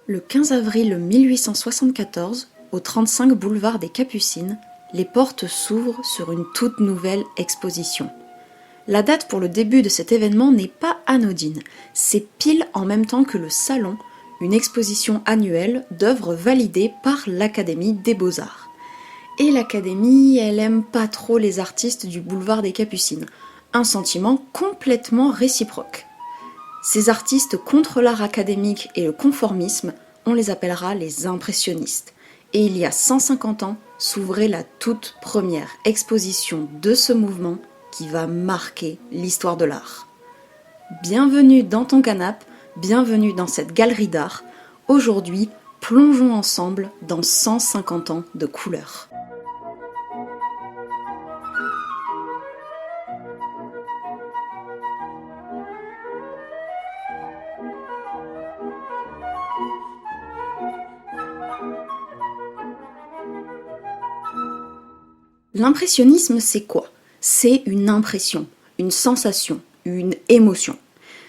Le 15 avril 1874, au 35 boulevard des Capucines, les portes s'ouvrent sur une toute nouvelle exposition. La date pour le début de cet événement n'est pas anodine, c'est pile en même temps que le Salon, une exposition annuelle d'œuvres validées par l'Académie des Beaux-Arts. Et l'Académie, elle aime pas trop les artistes du boulevard des Capucines, un sentiment complètement réciproque. Ces artistes contre l'art académique et le conformisme, on les appellera les impressionnistes. Et il y a 150 ans, s'ouvrait la toute première exposition de ce mouvement qui va marquer l'histoire de l'art. Bienvenue dans ton canapé, bienvenue dans cette galerie d'art. Aujourd'hui, plongeons ensemble dans 150 ans de couleurs. L'impressionnisme, c'est quoi ? C'est une impression, une sensation, une émotion.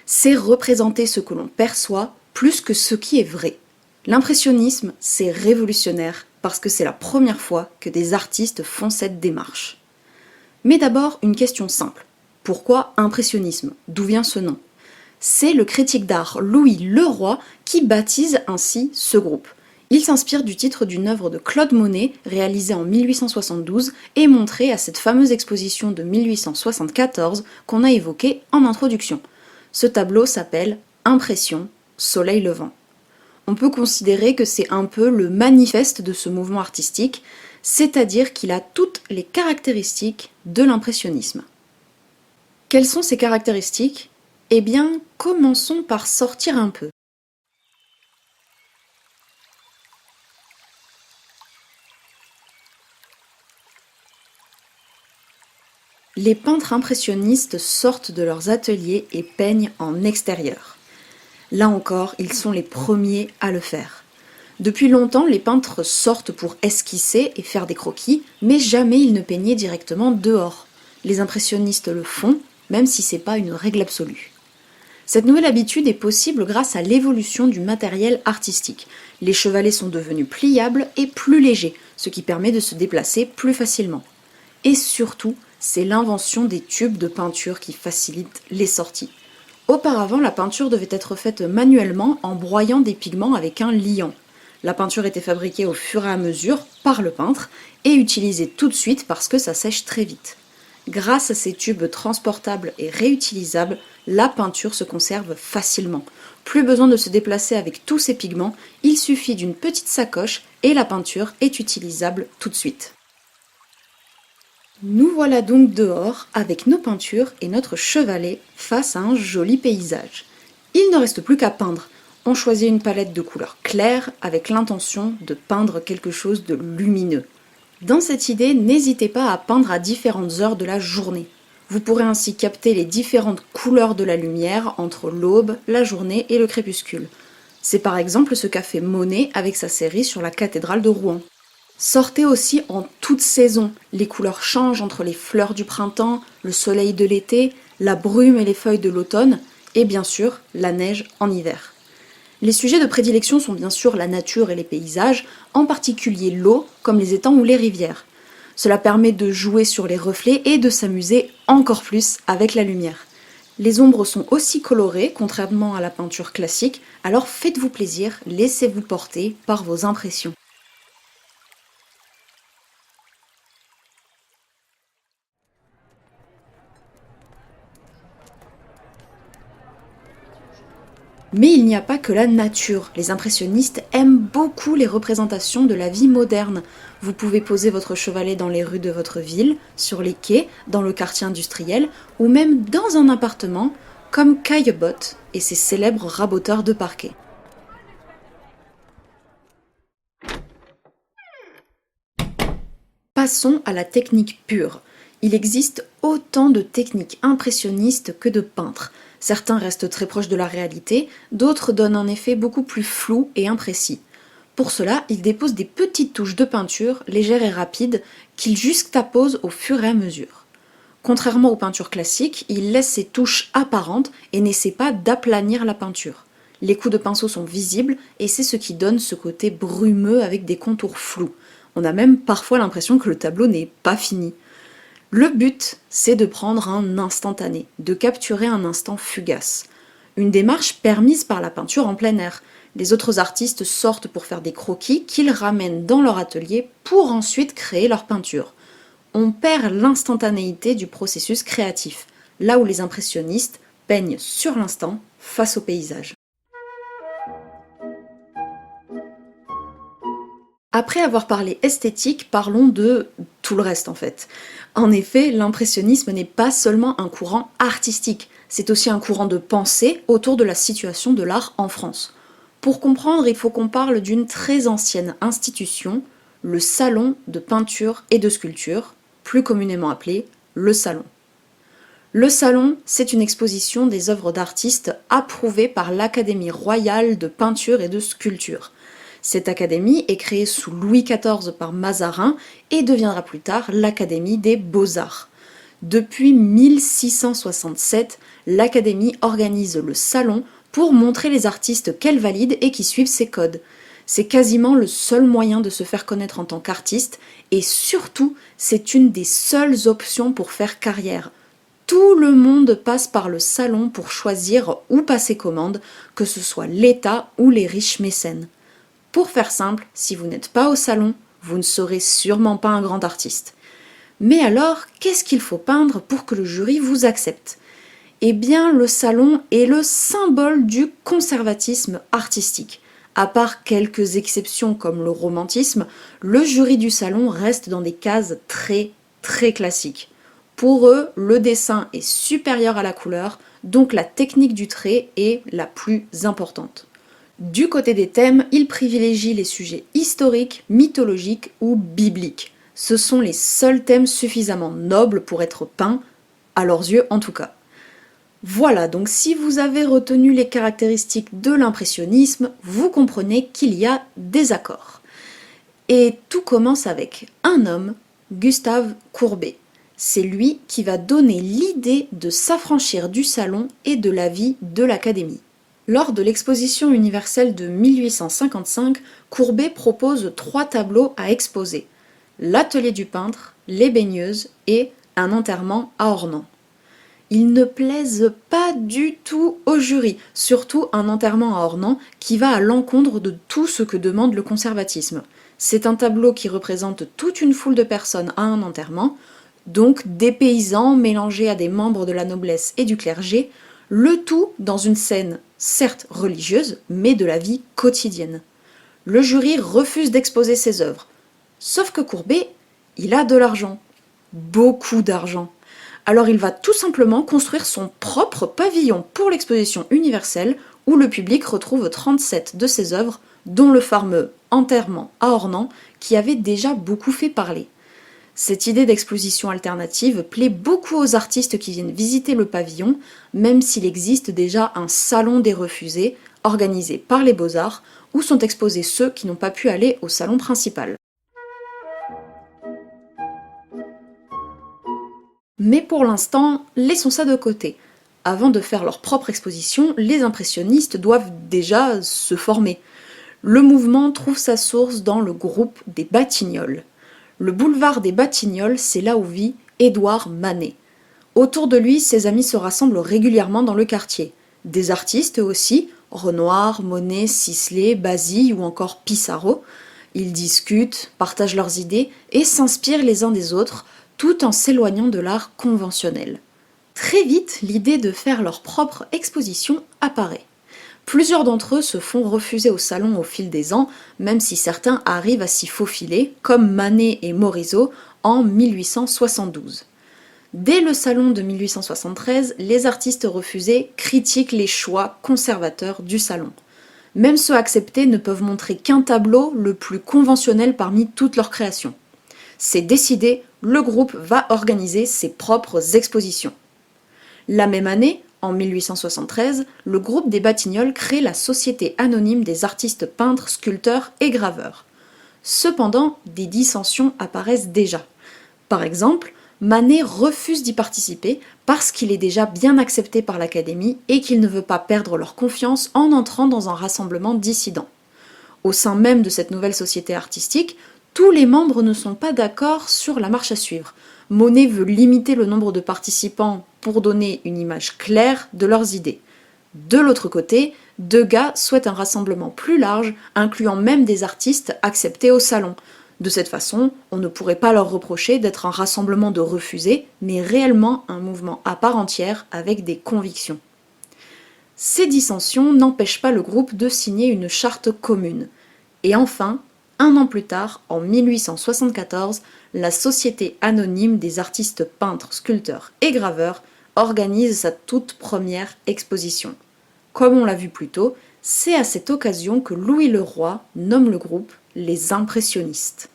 C'est représenter ce que l'on perçoit plus que ce qui est vrai. L'impressionnisme, c'est révolutionnaire parce que c'est la première fois que des artistes font cette démarche. Mais d'abord, une question simple. Pourquoi impressionnisme ? D'où vient ce nom ? C'est le critique d'art Louis Leroy qui baptise ainsi ce groupe. Il s'inspire du titre d'une œuvre de Claude Monet, réalisée en 1872 et montrée à cette fameuse exposition de 1874 qu'on a évoquée en introduction. Ce tableau s'appelle « Impression, soleil levant ». On peut considérer que c'est un peu le manifeste de ce mouvement artistique, c'est-à-dire qu'il a toutes les caractéristiques de l'impressionnisme. Quelles sont ces caractéristiques ? Eh bien, commençons par sortir un peu. Les peintres impressionnistes sortent de leurs ateliers et peignent en extérieur. Là encore, ils sont les premiers à le faire. Depuis longtemps, les peintres sortent pour esquisser et faire des croquis, mais jamais ils ne peignaient directement dehors. Les impressionnistes le font, même si c'est pas une règle absolue. Cette nouvelle habitude est possible grâce à l'évolution du matériel artistique. Les chevalets sont devenus pliables et plus légers, ce qui permet de se déplacer plus facilement. Et surtout, c'est l'invention des tubes de peinture qui facilite les sorties. Auparavant, la peinture devait être faite manuellement en broyant des pigments avec un liant. La peinture était fabriquée au fur et à mesure par le peintre et utilisée tout de suite parce que ça sèche très vite. Grâce à ces tubes transportables et réutilisables, la peinture se conserve facilement. Plus besoin de se déplacer avec tous ces pigments, il suffit d'une petite sacoche et la peinture est utilisable tout de suite. Nous voilà donc dehors avec nos peintures et notre chevalet face à un joli paysage. Il ne reste plus qu'à peindre. On choisit une palette de couleurs claires avec l'intention de peindre quelque chose de lumineux. Dans cette idée, n'hésitez pas à peindre à différentes heures de la journée. Vous pourrez ainsi capter les différentes couleurs de la lumière entre l'aube, la journée et le crépuscule. C'est par exemple ce qu'a fait Monet avec sa série sur la cathédrale de Rouen. Sortez aussi en toute saison. Les couleurs changent entre les fleurs du printemps, le soleil de l'été, la brume et les feuilles de l'automne, et bien sûr, la neige en hiver. Les sujets de prédilection sont bien sûr la nature et les paysages, en particulier l'eau, comme les étangs ou les rivières. Cela permet de jouer sur les reflets et de s'amuser encore plus avec la lumière. Les ombres sont aussi colorées, contrairement à la peinture classique, alors faites-vous plaisir, laissez-vous porter par vos impressions. Mais il n'y a pas que la nature. Les impressionnistes aiment beaucoup les représentations de la vie moderne. Vous pouvez poser votre chevalet dans les rues de votre ville, sur les quais, dans le quartier industriel, ou même dans un appartement, comme Caillebotte et ses célèbres raboteurs de parquet. Passons à la technique pure. Il existe autant de techniques impressionnistes que de peintres. Certains restent très proches de la réalité, d'autres donnent un effet beaucoup plus flou et imprécis. Pour cela, ils déposent des petites touches de peinture, légères et rapides, qu'ils juxtaposent au fur et à mesure. Contrairement aux peintures classiques, ils laissent ces touches apparentes et n'essaient pas d'aplanir la peinture. Les coups de pinceau sont visibles et c'est ce qui donne ce côté brumeux avec des contours flous. On a même parfois l'impression que le tableau n'est pas fini. Le but, c'est de prendre un instantané, de capturer un instant fugace. Une démarche permise par la peinture en plein air. Les autres artistes sortent pour faire des croquis qu'ils ramènent dans leur atelier pour ensuite créer leur peinture. On perd l'instantanéité du processus créatif, là où les impressionnistes peignent sur l'instant face au paysage. Après avoir parlé esthétique, parlons de tout le reste en fait. En effet, l'impressionnisme n'est pas seulement un courant artistique, c'est aussi un courant de pensée autour de la situation de l'art en France. Pour comprendre, il faut qu'on parle d'une très ancienne institution, le Salon de peinture et de sculpture, plus communément appelé le Salon. Le Salon, c'est une exposition des œuvres d'artistes approuvées par l'Académie royale de peinture et de sculpture. Cette académie est créée sous Louis XIV par Mazarin et deviendra plus tard l'Académie des Beaux-Arts. Depuis 1667, l'Académie organise le Salon pour montrer les artistes qu'elle valide et qui suivent ses codes. C'est quasiment le seul moyen de se faire connaître en tant qu'artiste et surtout, c'est une des seules options pour faire carrière. Tout le monde passe par le Salon pour choisir où passer commande, que ce soit l'État ou les riches mécènes. Pour faire simple, si vous n'êtes pas au Salon, vous ne serez sûrement pas un grand artiste. Mais alors, qu'est-ce qu'il faut peindre pour que le jury vous accepte ? Eh bien, le Salon est le symbole du conservatisme artistique. À part quelques exceptions comme le romantisme, le jury du Salon reste dans des cases très classiques. Pour eux, le dessin est supérieur à la couleur, donc la technique du trait est la plus importante. Du côté des thèmes, ils privilégient les sujets historiques, mythologiques ou bibliques. Ce sont les seuls thèmes suffisamment nobles pour être peints, à leurs yeux en tout cas. Voilà, donc si vous avez retenu les caractéristiques de l'impressionnisme, vous comprenez qu'il y a des accords. Et tout commence avec un homme, Gustave Courbet. C'est lui qui va donner l'idée de s'affranchir du Salon et de la vie de l'Académie. Lors de l'exposition universelle de 1855, Courbet propose 3 tableaux à exposer. L'atelier du peintre, les baigneuses et un enterrement à Ornans. Ils ne plaisent pas du tout au jury, surtout un enterrement à Ornans qui va à l'encontre de tout ce que demande le conservatisme. C'est un tableau qui représente toute une foule de personnes à un enterrement, donc des paysans mélangés à des membres de la noblesse et du clergé, le tout dans une scène certes religieuse, mais de la vie quotidienne. Le jury refuse d'exposer ses œuvres. Sauf que Courbet, il a de l'argent. Beaucoup d'argent. Alors il va tout simplement construire son propre pavillon pour l'exposition universelle où le public retrouve 37 de ses œuvres, dont le fameux Enterrement à Ornans qui avait déjà beaucoup fait parler. Cette idée d'exposition alternative plaît beaucoup aux artistes qui viennent visiter le pavillon, même s'il existe déjà un salon des refusés, organisé par les Beaux-Arts, où sont exposés ceux qui n'ont pas pu aller au salon principal. Mais pour l'instant, laissons ça de côté. Avant de faire leur propre exposition, les impressionnistes doivent déjà se former. Le mouvement trouve sa source dans le groupe des Batignolles. Le boulevard des Batignolles, c'est là où vit Édouard Manet. Autour de lui, ses amis se rassemblent régulièrement dans le quartier. Des artistes aussi, Renoir, Monet, Sisley, Basile ou encore Pissarro. Ils discutent, partagent leurs idées et s'inspirent les uns des autres, tout en s'éloignant de l'art conventionnel. Très vite, l'idée de faire leur propre exposition apparaît. Plusieurs d'entre eux se font refuser au salon au fil des ans, même si certains arrivent à s'y faufiler, comme Manet et Morisot en 1872. Dès le salon de 1873, les artistes refusés critiquent les choix conservateurs du salon. Même ceux acceptés ne peuvent montrer qu'un tableau le plus conventionnel parmi toutes leurs créations. C'est décidé, le groupe va organiser ses propres expositions. La même année, en 1873, le groupe des Batignolles crée la Société anonyme des artistes peintres, sculpteurs et graveurs. Cependant, des dissensions apparaissent déjà. Par exemple, Manet refuse d'y participer parce qu'il est déjà bien accepté par l'Académie et qu'il ne veut pas perdre leur confiance en entrant dans un rassemblement dissident. Au sein même de cette nouvelle société artistique, tous les membres ne sont pas d'accord sur la marche à suivre. Monet veut limiter le nombre de participants pour donner une image claire de leurs idées. De l'autre côté, Degas souhaite un rassemblement plus large, incluant même des artistes acceptés au salon. De cette façon, on ne pourrait pas leur reprocher d'être un rassemblement de refusés, mais réellement un mouvement à part entière avec des convictions. Ces dissensions n'empêchent pas le groupe de signer une charte commune. Et enfin, un an plus tard, en 1874, la Société anonyme des artistes peintres, sculpteurs et graveurs organise sa toute première exposition. Comme on l'a vu plus tôt, c'est à cette occasion que Louis Leroy nomme le groupe les Impressionnistes.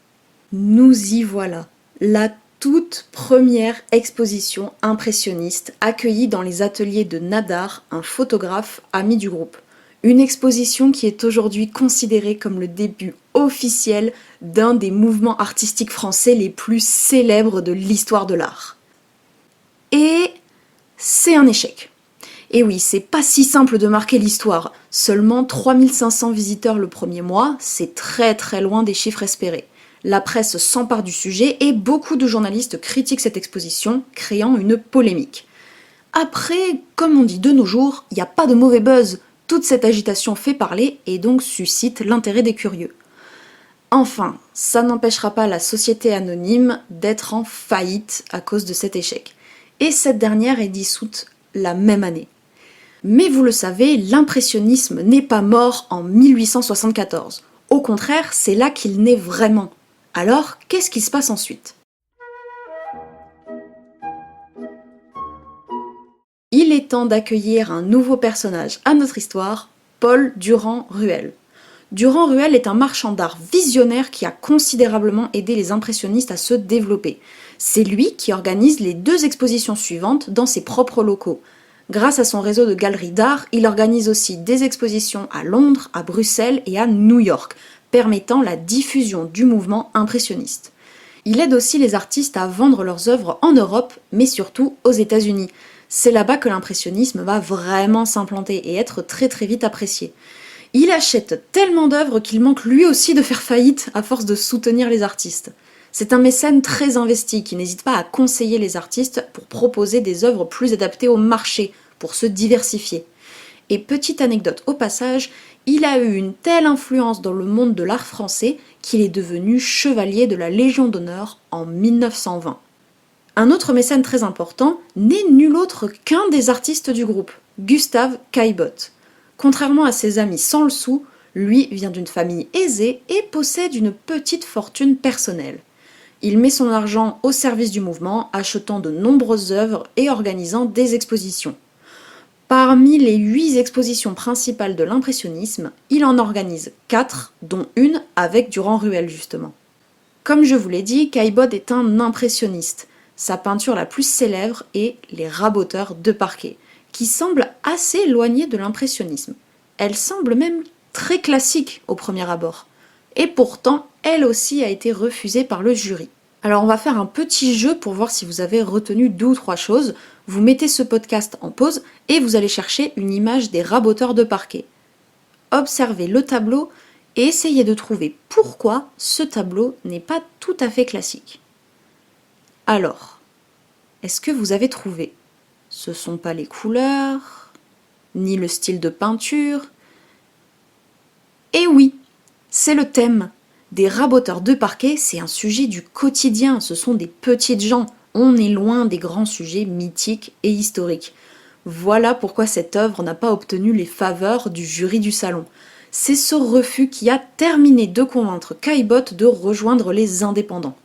Nous y voilà, la toute première exposition impressionniste accueillie dans les ateliers de Nadar, un photographe ami du groupe. Une exposition qui est aujourd'hui considérée comme le début officiel d'un des mouvements artistiques français les plus célèbres de l'histoire de l'art. Et c'est un échec. Et oui, c'est pas si simple de marquer l'histoire. Seulement 3500 visiteurs le premier mois, c'est très très loin des chiffres espérés. La presse s'empare du sujet et beaucoup de journalistes critiquent cette exposition, créant une polémique. Après, comme on dit de nos jours, il n'y a pas de mauvais buzz. Toute cette agitation fait parler et donc suscite l'intérêt des curieux. Enfin, ça n'empêchera pas la société anonyme d'être en faillite à cause de cet échec. Et cette dernière est dissoute la même année. Mais vous le savez, l'impressionnisme n'est pas mort en 1874. Au contraire, c'est là qu'il naît vraiment. Alors, qu'est-ce qui se passe ensuite ? Il est temps d'accueillir un nouveau personnage à notre histoire, Paul Durand-Ruel. Durand-Ruel est un marchand d'art visionnaire qui a considérablement aidé les impressionnistes à se développer. C'est lui qui organise les 2 expositions suivantes dans ses propres locaux. Grâce à son réseau de galeries d'art, il organise aussi des expositions à Londres, à Bruxelles et à New York, permettant la diffusion du mouvement impressionniste. Il aide aussi les artistes à vendre leurs œuvres en Europe, mais surtout aux États-Unis. C'est là-bas que l'impressionnisme va vraiment s'implanter et être très très vite apprécié. Il achète tellement d'œuvres qu'il manque lui aussi de faire faillite à force de soutenir les artistes. C'est un mécène très investi qui n'hésite pas à conseiller les artistes pour proposer des œuvres plus adaptées au marché, pour se diversifier. Et petite anecdote au passage, il a eu une telle influence dans le monde de l'art français qu'il est devenu chevalier de la Légion d'honneur en 1920. Un autre mécène très important n'est nul autre qu'un des artistes du groupe, Gustave Caillebotte. Contrairement à ses amis sans le sou, lui vient d'une famille aisée et possède une petite fortune personnelle. Il met son argent au service du mouvement, achetant de nombreuses œuvres et organisant des expositions. Parmi les 8 expositions principales de l'impressionnisme, il en organise 4, dont une avec Durand-Ruel justement. Comme je vous l'ai dit, Caillebotte est un impressionniste. Sa peinture la plus célèbre est Les Raboteurs de parquet, qui semble assez éloignée de l'impressionnisme. Elle semble même très classique au premier abord. Et pourtant, elle aussi a été refusée par le jury. Alors on va faire un petit jeu pour voir si vous avez retenu 2 ou 3 choses. Vous mettez ce podcast en pause et vous allez chercher une image des raboteurs de parquet. Observez le tableau et essayez de trouver pourquoi ce tableau n'est pas tout à fait classique. Alors, est-ce que vous avez trouvé ? Ce ne sont pas les couleurs, ni le style de peinture. Et oui, c'est le thème. Des raboteurs de parquet, c'est un sujet du quotidien, ce sont des petites gens. On est loin des grands sujets mythiques et historiques. Voilà pourquoi cette œuvre n'a pas obtenu les faveurs du jury du salon. C'est ce refus qui a terminé de convaincre Caillebotte de rejoindre les indépendants.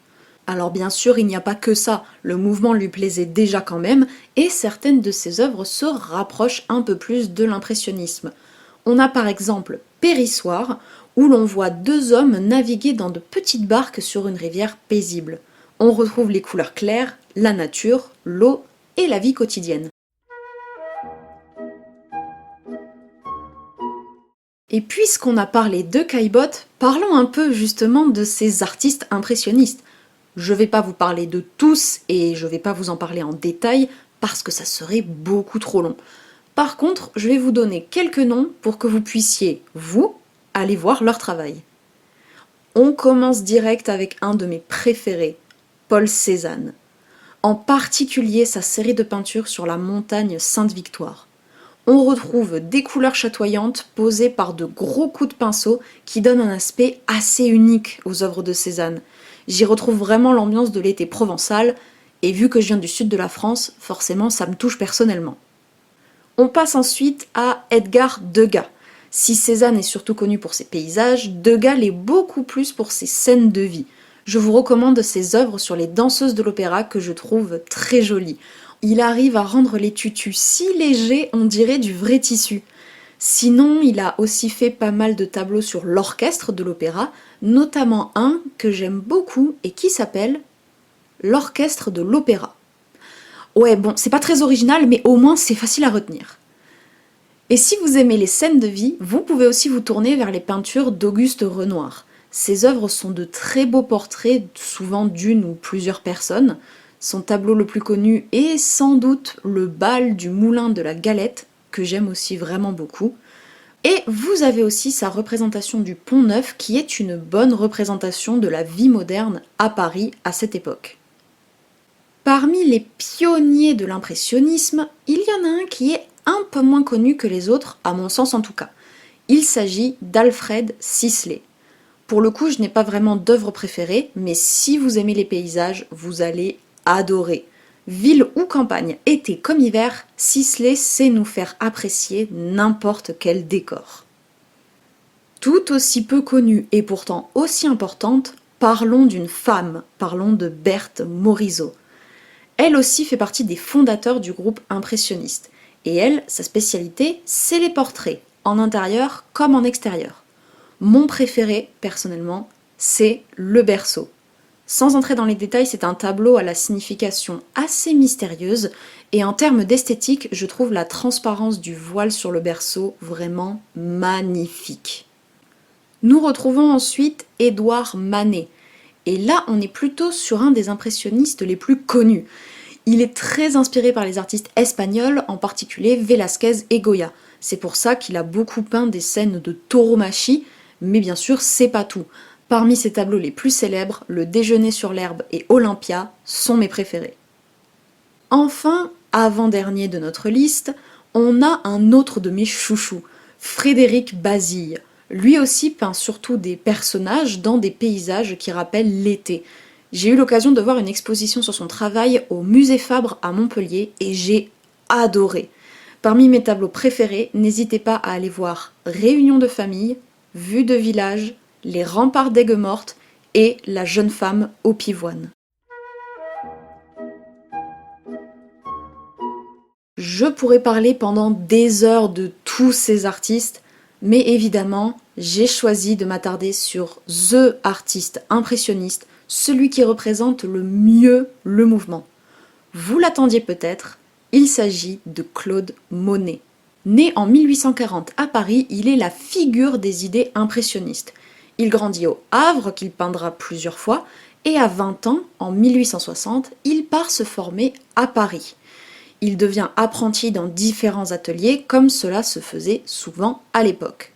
Alors bien sûr, il n'y a pas que ça, le mouvement lui plaisait déjà quand même, et certaines de ses œuvres se rapprochent un peu plus de l'impressionnisme. On a par exemple Périssoir, où l'on voit 2 hommes naviguer dans de petites barques sur une rivière paisible. On retrouve les couleurs claires, la nature, l'eau et la vie quotidienne. Et puisqu'on a parlé de Caillebotte, parlons un peu justement de ces artistes impressionnistes. Je vais pas vous parler de tous et je vais pas vous en parler en détail parce que ça serait beaucoup trop long. Par contre, je vais vous donner quelques noms pour que vous puissiez, vous, aller voir leur travail. On commence direct avec un de mes préférés, Paul Cézanne. En particulier sa série de peintures sur la montagne Sainte-Victoire. On retrouve des couleurs chatoyantes posées par de gros coups de pinceau qui donnent un aspect assez unique aux œuvres de Cézanne. J'y retrouve vraiment l'ambiance de l'été provençal, et vu que je viens du sud de la France, forcément ça me touche personnellement. On passe ensuite à Edgar Degas. Si Cézanne est surtout connu pour ses paysages, Degas l'est beaucoup plus pour ses scènes de vie. Je vous recommande ses œuvres sur les danseuses de l'opéra que je trouve très jolies. Il arrive à rendre les tutus si légers, on dirait du vrai tissu. Sinon, il a aussi fait pas mal de tableaux sur l'orchestre de l'opéra, notamment un que j'aime beaucoup et qui s'appelle L'orchestre de l'opéra. Ouais, bon, c'est pas très original, mais au moins c'est facile à retenir. Et si vous aimez les scènes de vie, vous pouvez aussi vous tourner vers les peintures d'Auguste Renoir. Ses œuvres sont de très beaux portraits, souvent d'une ou plusieurs personnes. Son tableau le plus connu est sans doute le bal du moulin de la Galette, que j'aime aussi vraiment beaucoup. Et vous avez aussi sa représentation du Pont Neuf, qui est une bonne représentation de la vie moderne à Paris à cette époque. Parmi les pionniers de l'impressionnisme, il y en a un qui est un peu moins connu que les autres, à mon sens en tout cas. Il s'agit d'Alfred Sisley. Pour le coup, je n'ai pas vraiment d'œuvre préférée, mais si vous aimez les paysages, vous allez adorer. Ville ou campagne, été comme hiver, Sisley sait nous faire apprécier n'importe quel décor. Tout aussi peu connue et pourtant aussi importante, parlons d'une femme, parlons de Berthe Morisot. Elle aussi fait partie des fondateurs du groupe impressionniste. Et elle, sa spécialité, c'est les portraits, en intérieur comme en extérieur. Mon préféré, personnellement, c'est Le Berceau. Sans entrer dans les détails, c'est un tableau à la signification assez mystérieuse, et en termes d'esthétique, je trouve la transparence du voile sur le berceau vraiment magnifique. Nous retrouvons ensuite Édouard Manet, et là on est plutôt sur un des impressionnistes les plus connus. Il est très inspiré par les artistes espagnols, en particulier Velázquez et Goya. C'est pour ça qu'il a beaucoup peint des scènes de tauromachie, mais bien sûr c'est pas tout. Parmi ses tableaux les plus célèbres, Le Déjeuner sur l'herbe et Olympia sont mes préférés. Enfin, avant-dernier de notre liste, on a un autre de mes chouchous, Frédéric Bazille. Lui aussi peint surtout des personnages dans des paysages qui rappellent l'été. J'ai eu l'occasion de voir une exposition sur son travail au Musée Fabre à Montpellier et j'ai adoré. Parmi mes tableaux préférés, n'hésitez pas à aller voir Réunion de famille, Vue de village, Les remparts d'Aigues-Mortes et La jeune femme au pivoine. Je pourrais parler pendant des heures de tous ces artistes, mais évidemment, j'ai choisi de m'attarder sur THE artiste impressionniste, celui qui représente le mieux le mouvement. Vous l'attendiez peut-être, il s'agit de Claude Monet. Né en 1840 à Paris, il est la figure des idées impressionnistes. Il grandit au Havre, qu'il peindra plusieurs fois, et à 20 ans, en 1860, il part se former à Paris. Il devient apprenti dans différents ateliers, comme cela se faisait souvent à l'époque.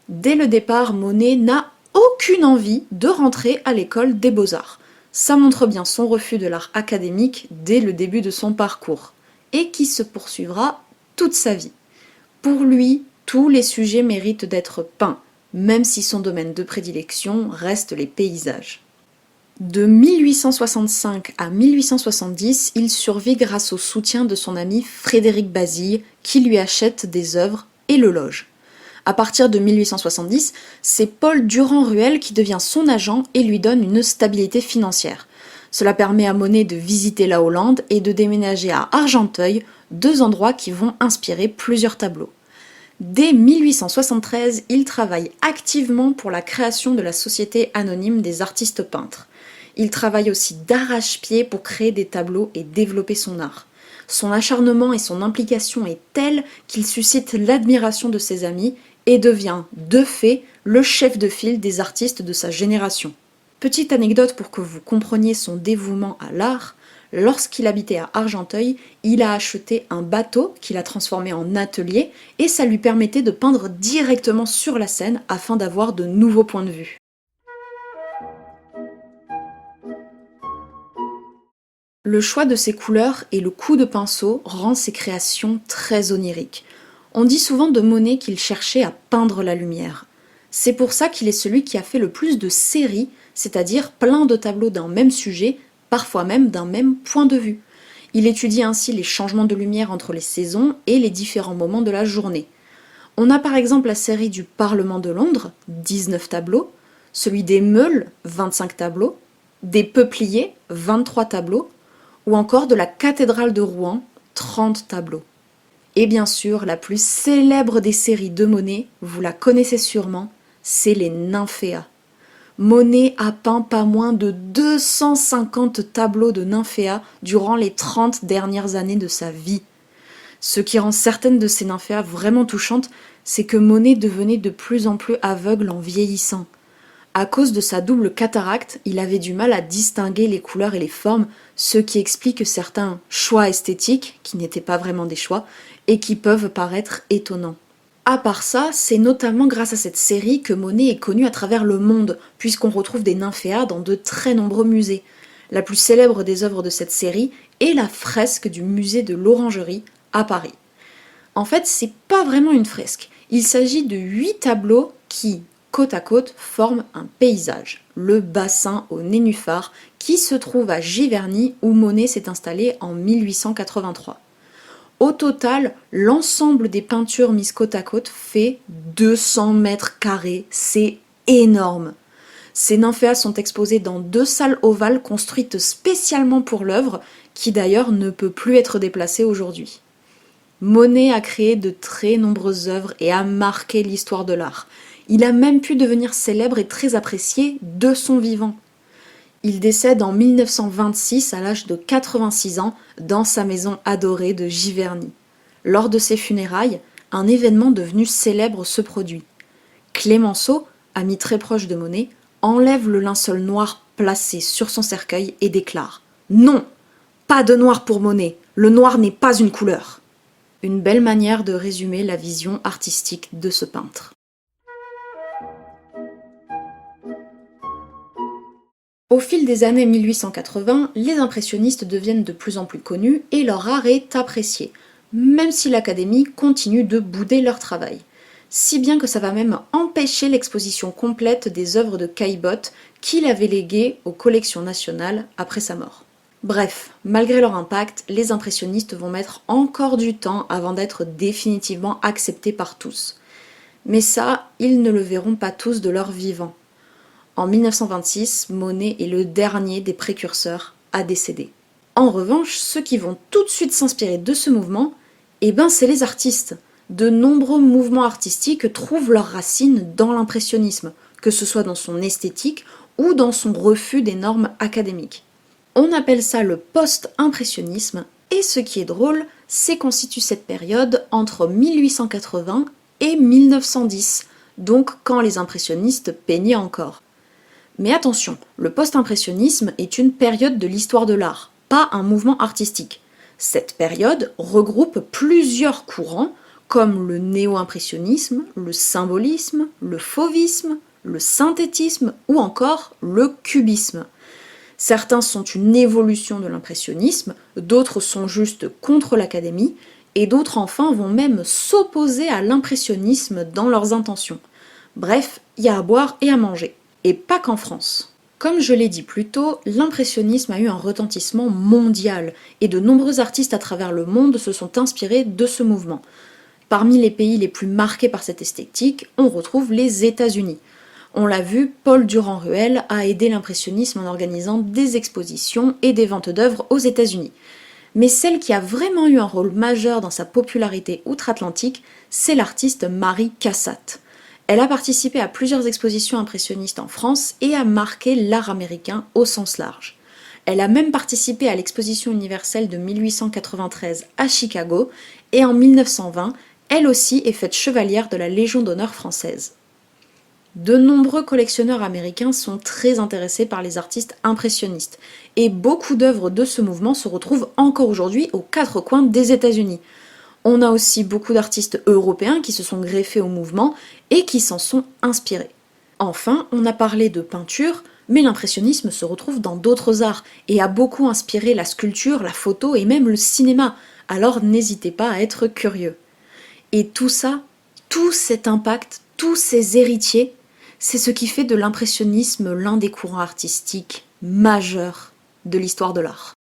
Dès le départ, Monet n'a aucune envie de rentrer à l'école des beaux-arts. Ça montre bien son refus de l'art académique dès le début de son parcours, et qui se poursuivra toute sa vie. Pour lui, tous les sujets méritent d'être peints, même si son domaine de prédilection reste les paysages. De 1865 à 1870, il survit grâce au soutien de son ami Frédéric Bazille, qui lui achète des œuvres et le loge. À partir de 1870, c'est Paul Durand-Ruel qui devient son agent et lui donne une stabilité financière. Cela permet à Monet de visiter la Hollande et de déménager à Argenteuil, deux endroits qui vont inspirer plusieurs tableaux. Dès 1873, il travaille activement pour la création de la Société anonyme des artistes peintres. Il travaille aussi d'arrache-pied pour créer des tableaux et développer son art. Son acharnement et son implication est telle qu'il suscite l'admiration de ses amis et devient, de fait, le chef de file des artistes de sa génération. Petite anecdote pour que vous compreniez son dévouement à l'art, lorsqu'il habitait à Argenteuil, il a acheté un bateau qu'il a transformé en atelier et ça lui permettait de peindre directement sur la scène afin d'avoir de nouveaux points de vue. Le choix de ses couleurs et le coup de pinceau rend ses créations très oniriques. On dit souvent de Monet qu'il cherchait à peindre la lumière. C'est pour ça qu'il est celui qui a fait le plus de séries, c'est-à-dire plein de tableaux d'un même sujet, parfois même d'un même point de vue. Il étudie ainsi les changements de lumière entre les saisons et les différents moments de la journée. On a par exemple la série du Parlement de Londres, 19 tableaux, celui des Meules, 25 tableaux, des Peupliers, 23 tableaux, ou encore de la cathédrale de Rouen, 30 tableaux. Et bien sûr, la plus célèbre des séries de Monet, vous la connaissez sûrement, c'est les Nymphéas. Monet a peint pas moins de 250 tableaux de Nymphéas durant les 30 dernières années de sa vie. Ce qui rend certaines de ces Nymphéas vraiment touchantes, c'est que Monet devenait de plus en plus aveugle en vieillissant. À cause de sa double cataracte, il avait du mal à distinguer les couleurs et les formes, ce qui explique certains choix esthétiques, qui n'étaient pas vraiment des choix, et qui peuvent paraître étonnants. À part ça, c'est notamment grâce à cette série que Monet est connu à travers le monde, puisqu'on retrouve des Nymphéas dans de très nombreux musées. La plus célèbre des œuvres de cette série est la fresque du musée de l'Orangerie à Paris. En fait, c'est pas vraiment une fresque. Il s'agit de 8 tableaux qui, côte à côte, forment un paysage, le bassin aux nénuphars, qui se trouve à Giverny où Monet s'est installé en 1883. Au total, l'ensemble des peintures mises côte à côte fait 200 mètres carrés, c'est énorme. Ces nymphéas sont exposés dans 2 salles ovales construites spécialement pour l'œuvre, qui d'ailleurs ne peut plus être déplacée aujourd'hui. Monet a créé de très nombreuses œuvres et a marqué l'histoire de l'art. Il a même pu devenir célèbre et très apprécié de son vivant. Il décède en 1926 à l'âge de 86 ans dans sa maison adorée de Giverny. Lors de ses funérailles, un événement devenu célèbre se produit. Clémenceau, ami très proche de Monet, enlève le linceul noir placé sur son cercueil et déclare « Non, pas de noir pour Monet, le noir n'est pas une couleur !» Une belle manière de résumer la vision artistique de ce peintre. Au fil des années 1880, les impressionnistes deviennent de plus en plus connus et leur art est apprécié, même si l'Académie continue de bouder leur travail. Si bien que ça va même empêcher l'exposition complète des œuvres de Caillebotte qu'il avait léguées aux collections nationales après sa mort. Bref, malgré leur impact, les impressionnistes vont mettre encore du temps avant d'être définitivement acceptés par tous. Mais ça, ils ne le verront pas tous de leur vivant. En 1926, Monet est le dernier des précurseurs à décéder. En revanche, ceux qui vont tout de suite s'inspirer de ce mouvement, c'est les artistes. De nombreux mouvements artistiques trouvent leurs racines dans l'impressionnisme, que ce soit dans son esthétique ou dans son refus des normes académiques. On appelle ça le post-impressionnisme, et ce qui est drôle, c'est qu'on situe cette période entre 1880 et 1910, donc quand les impressionnistes peignaient encore. Mais attention, le post-impressionnisme est une période de l'histoire de l'art, pas un mouvement artistique. Cette période regroupe plusieurs courants, comme le néo-impressionnisme, le symbolisme, le fauvisme, le synthétisme ou encore le cubisme. Certains sont une évolution de l'impressionnisme, d'autres sont juste contre l'académie, et d'autres enfin vont même s'opposer à l'impressionnisme dans leurs intentions. Bref, il y a à boire et à manger. Et pas qu'en France. Comme je l'ai dit plus tôt, l'impressionnisme a eu un retentissement mondial, et de nombreux artistes à travers le monde se sont inspirés de ce mouvement. Parmi les pays les plus marqués par cette esthétique, on retrouve les États-Unis. On l'a vu, Paul Durand-Ruel a aidé l'impressionnisme en organisant des expositions et des ventes d'œuvres aux États-Unis. Mais celle qui a vraiment eu un rôle majeur dans sa popularité outre-Atlantique, c'est l'artiste Mary Cassatt. Elle a participé à plusieurs expositions impressionnistes en France et a marqué l'art américain au sens large. Elle a même participé à l'exposition universelle de 1893 à Chicago et en 1920, elle aussi est faite chevalière de la Légion d'honneur française. De nombreux collectionneurs américains sont très intéressés par les artistes impressionnistes, et beaucoup d'œuvres de ce mouvement se retrouvent encore aujourd'hui aux quatre coins des États-Unis. On a aussi beaucoup d'artistes européens qui se sont greffés au mouvement et qui s'en sont inspirés. Enfin, on a parlé de peinture, mais l'impressionnisme se retrouve dans d'autres arts et a beaucoup inspiré la sculpture, la photo et même le cinéma, alors n'hésitez pas à être curieux. Et tout ça, tout cet impact, tous ces héritiers, c'est ce qui fait de l'impressionnisme l'un des courants artistiques majeurs de l'histoire de l'art.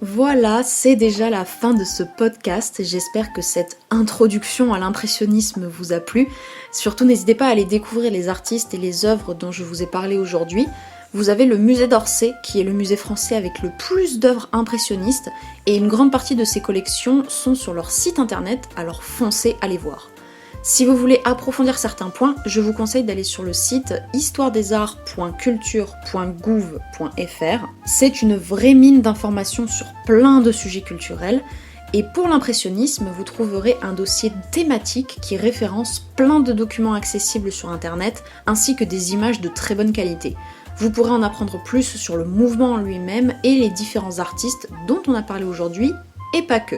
Voilà, c'est déjà la fin de ce podcast. J'espère que cette introduction à l'impressionnisme vous a plu. Surtout, n'hésitez pas à aller découvrir les artistes et les œuvres dont je vous ai parlé aujourd'hui. Vous avez le musée d'Orsay, qui est le musée français avec le plus d'œuvres impressionnistes, et une grande partie de ces collections sont sur leur site internet, alors foncez à les voir. Si vous voulez approfondir certains points, je vous conseille d'aller sur le site histoiredesarts.culture.gouv.fr. C'est une vraie mine d'informations sur plein de sujets culturels. Et pour l'impressionnisme, vous trouverez un dossier thématique qui référence plein de documents accessibles sur internet, ainsi que des images de très bonne qualité. Vous pourrez en apprendre plus sur le mouvement en lui-même et les différents artistes dont on a parlé aujourd'hui, et pas que.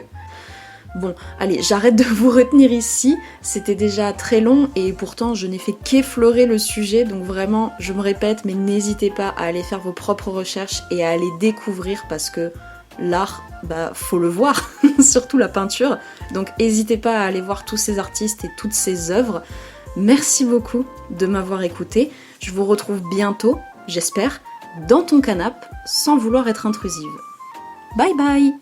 Bon, allez, j'arrête de vous retenir ici, c'était déjà très long et pourtant je n'ai fait qu'effleurer le sujet, donc vraiment, je me répète, mais n'hésitez pas à aller faire vos propres recherches et à aller découvrir parce que l'art, faut le voir, surtout la peinture, donc n'hésitez pas à aller voir tous ces artistes et toutes ces œuvres. Merci beaucoup de m'avoir écouté, je vous retrouve bientôt, j'espère, dans ton canapé, sans vouloir être intrusive. Bye bye!